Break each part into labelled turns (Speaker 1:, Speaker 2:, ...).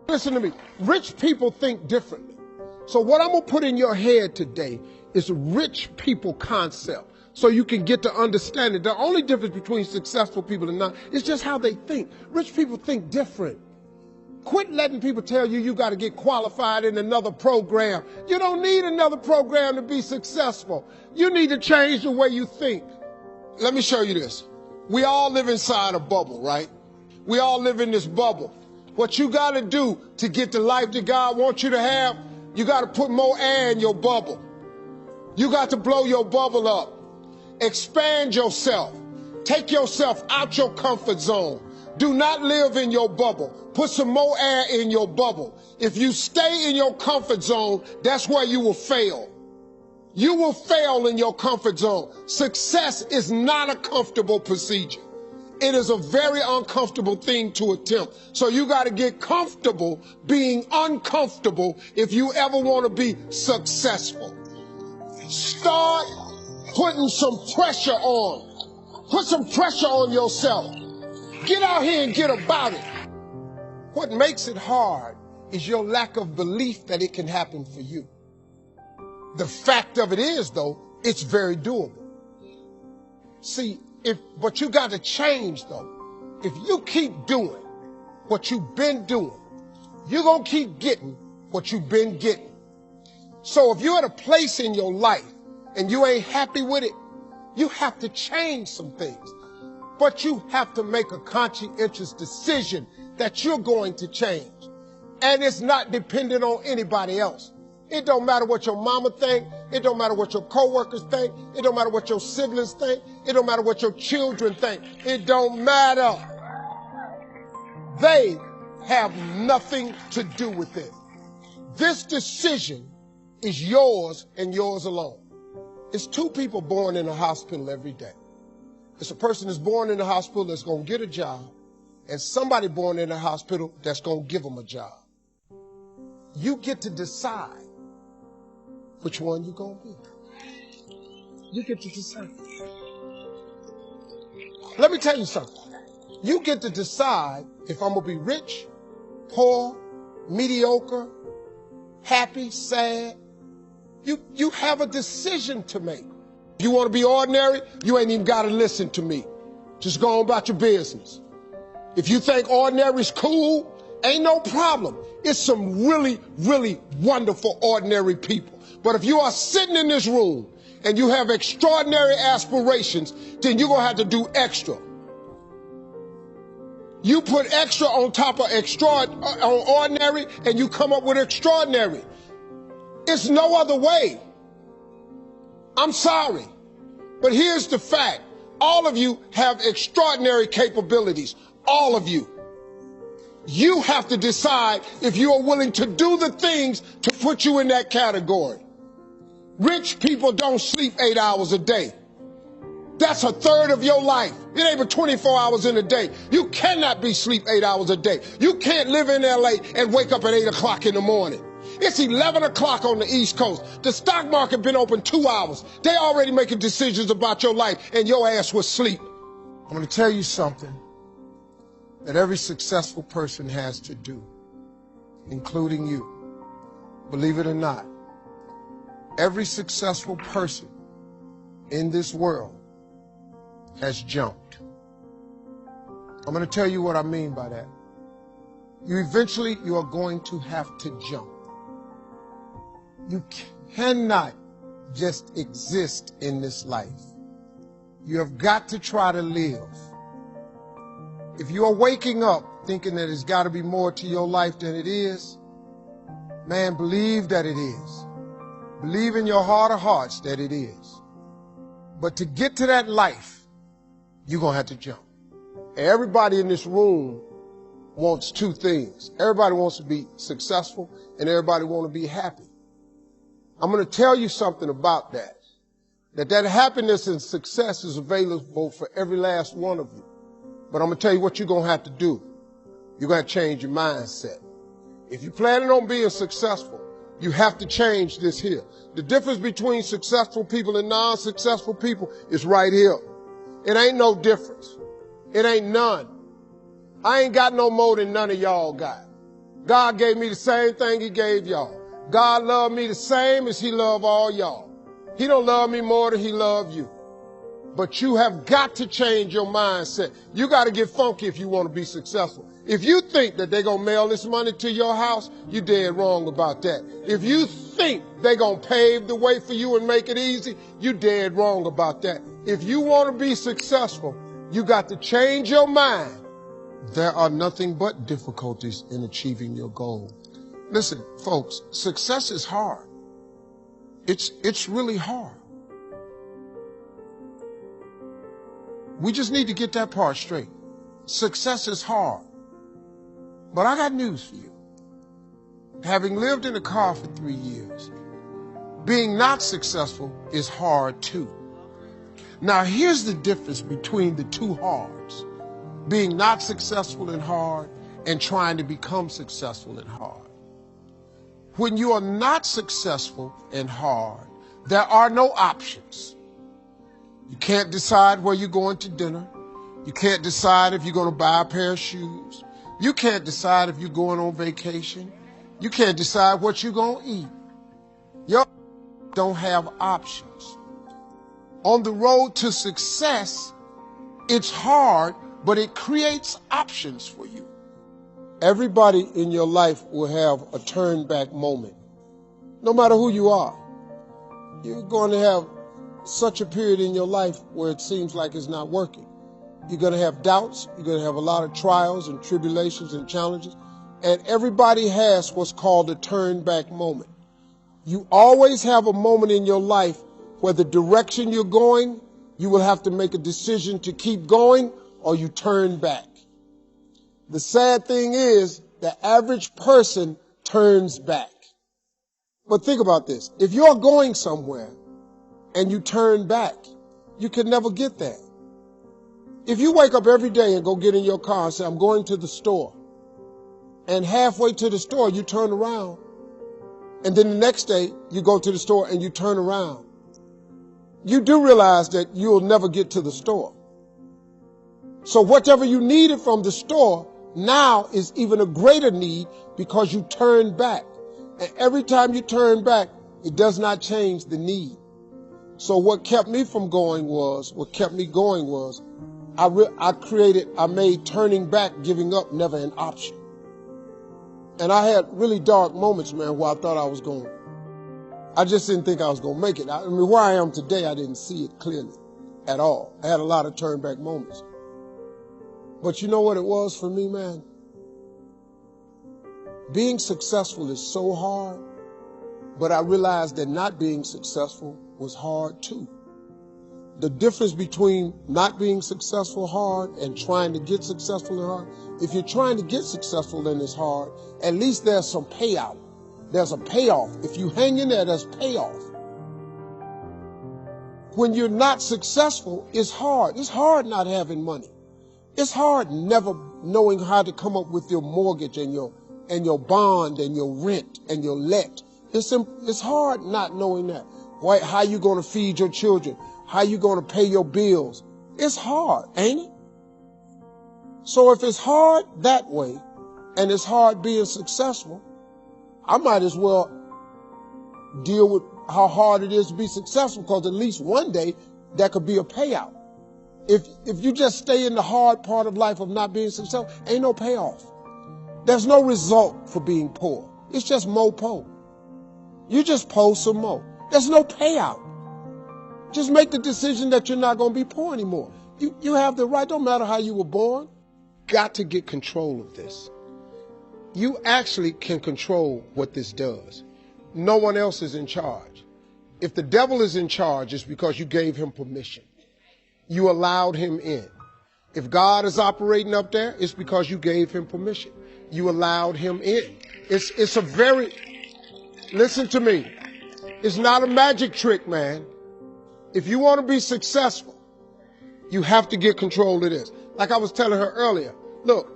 Speaker 1: Listen to me. Rich people think differently. So what I'm going to put in your head today is a rich people concept so you can get to understand it. The only difference between successful people and not is just how they think. Rich people think different. Quit letting people tell you you got to get qualified in another program. You don't need another program to be successful. You need to change the way you think. Let me show you this. We all live inside a bubble, right? We all live in this bubble. What you got to do to get the life that God wants you to have, you got to put more air in your bubble. You got to blow your bubble up. Expand yourself. Take yourself out your comfort zone. Do not live in your bubble. Put some more air in your bubble. If you stay in your comfort zone, that's where you will fail. You will fail in your comfort zone. Success is not a comfortable procedure. It is a very uncomfortable thing to attempt. So you got to get comfortable being uncomfortable if you ever want to be successful. Start putting some pressure on. Put some pressure on yourself. Get out here and get about it. What makes it hard is your lack of belief that it can happen for you. The fact of it is, though, it's very doable. See, but you got to change, though. If you keep doing what you've been doing, you're going to keep getting what you've been getting. So if you're at a place in your life and you ain't happy with it, you have to change some things. But you have to make a conscientious decision that you're going to change. And it's not dependent on anybody else. It don't matter what your mama think. It don't matter what your coworkers think. It don't matter what your siblings think. It don't matter what your children think. It don't matter. They have nothing to do with it. This decision is yours and yours alone. It's two people born in a hospital every day. It's a person that's born in the hospital that's going to get a job, and somebody born in the hospital that's going to give them a job. You get to decide which one you're going to be. You get to decide. Let me tell you something. You get to decide if I'm going to be rich, poor, mediocre, happy, sad. You have a decision to make. If you want to be ordinary, you ain't even got to listen to me. Just go on about your business. If you think ordinary is cool, ain't no problem. It's some really, really wonderful ordinary people. But if you are sitting in this room and you have extraordinary aspirations, then you're going to have to do extra. You put extra on top of ordinary and you come up with extraordinary. It's no other way. I'm sorry, but here's the fact. All of you have extraordinary capabilities. All of you. You have to decide if you are willing to do the things to put you in that category. Rich people don't sleep 8 hours a day. That's a third of your life. It ain't but 24 hours in a day. You cannot be sleep 8 hours a day. You can't live in LA and wake up at 8 o'clock in the morning. It's 11 o'clock on the East Coast. The stock market been open 2 hours. They already making decisions about your life and your ass was asleep. I'm going to tell you something that every successful person has to do, including you. Believe it or not, every successful person in this world has jumped. I'm going to tell you what I mean by that. You are going to have to jump. You cannot just exist in this life. You have got to try to live. If you are waking up thinking that there's got to be more to your life than it is, man, believe that it is. Believe in your heart of hearts that it is. But to get to that life, you're going to have to jump. Everybody in this room wants two things. Everybody wants to be successful and everybody wants to be happy. I'm going to tell you something about that. That happiness and success is available for every last one of you. But I'm going to tell you what you're going to have to do. You're going to change your mindset. If you're planning on being successful, you have to change this here. The difference between successful people and non-successful people is right here. It ain't no difference. It ain't none. I ain't got no more than none of y'all got. God gave me the same thing he gave y'all. God loved me the same as he loved all y'all. He don't love me more than he loved you. But you have got to change your mindset. You got to get funky if you want to be successful. If you think that they're going to mail this money to your house, you're dead wrong about that. If you think they're going to pave the way for you and make it easy, you're dead wrong about that. If you want to be successful, you got to change your mind. There are nothing but difficulties in achieving your goal. Listen, folks, success is hard. It's really hard. We just need to get that part straight. Success is hard. But I got news for you. Having lived in a car for 3 years, being not successful is hard too. Now here's the difference between the two hards. Being not successful and hard, and trying to become successful and hard. When you are not successful and hard, there are no options. You can't decide where you're going to dinner. You can't decide if you're going to buy a pair of shoes. You can't decide if you're going on vacation. You can't decide what you're going to eat. You don't have options. On the road to success, it's hard, but it creates options for you. Everybody in your life will have a turn back moment. No matter who you are, you're going to have such a period in your life where it seems like it's not working. You're going to have doubts. You're going to have a lot of trials and tribulations and challenges. And everybody has what's called a turn back moment. You always have a moment in your life where the direction you're going, you will have to make a decision to keep going or you turn back. The sad thing is the average person turns back. But think about this. If you're going somewhere and you turn back, you can never get there. If you wake up every day and go get in your car and say, I'm going to the store, and halfway to the store you turn around, and then the next day you go to the store and you turn around, you do realize that you'll never get to the store. So whatever you needed from the store now is even a greater need because you turn back. And every time you turn back, it does not change the need. So what kept me going was, I made turning back, giving up, never an option. And I had really dark moments, man, where I thought I just didn't think I was going to make it. I mean, where I am today, I didn't see it clearly at all. I had a lot of turn back moments. But you know what it was for me, man? Being successful is so hard, but I realized that not being successful was hard too. The difference between not being successful hard and trying to get successful and hard, if you're trying to get successful and it's hard, at least there's some payout. There's a payoff. If you hang in there, there's payoff. When you're not successful, it's hard. It's hard not having money. It's hard never knowing how to come up with your mortgage and your bond and your rent and your let. It's hard not knowing that. How you going to feed your children? How you going to pay your bills? It's hard, ain't it? So if it's hard that way and it's hard being successful, I might as well deal with how hard it is to be successful, because at least one day that could be a payout. If you just stay in the hard part of life of not being successful, ain't no payoff. There's no result for being poor. It's just more poor. You just poor some more. There's no payout. Just make the decision that you're not going to be poor anymore. You have the right, don't matter how you were born. Got to get control of this. You actually can control what this does. No one else is in charge. If the devil is in charge, it's because you gave him permission. You allowed him in. If God is operating up there, it's because you gave him permission. You allowed him in. It's a very, listen to me. It's not a magic trick, man. If you want to be successful, you have to get control of this. Like I was telling her earlier, look,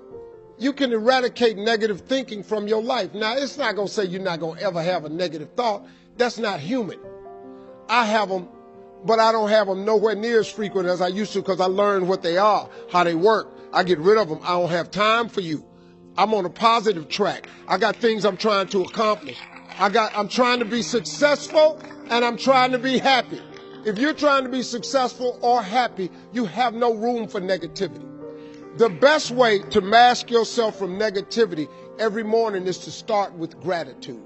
Speaker 1: you can eradicate negative thinking from your life. Now, it's not going to say you're not going to ever have a negative thought. That's not human. I have them, but I don't have them nowhere near as frequent as I used to, because I learned what they are, how they work. I get rid of them. I don't have time for you. I'm on a positive track. I got things I'm trying to accomplish. I'm trying to be successful, and I'm trying to be happy. If you're trying to be successful or happy, you have no room for negativity. The best way to mask yourself from negativity every morning is to start with gratitude.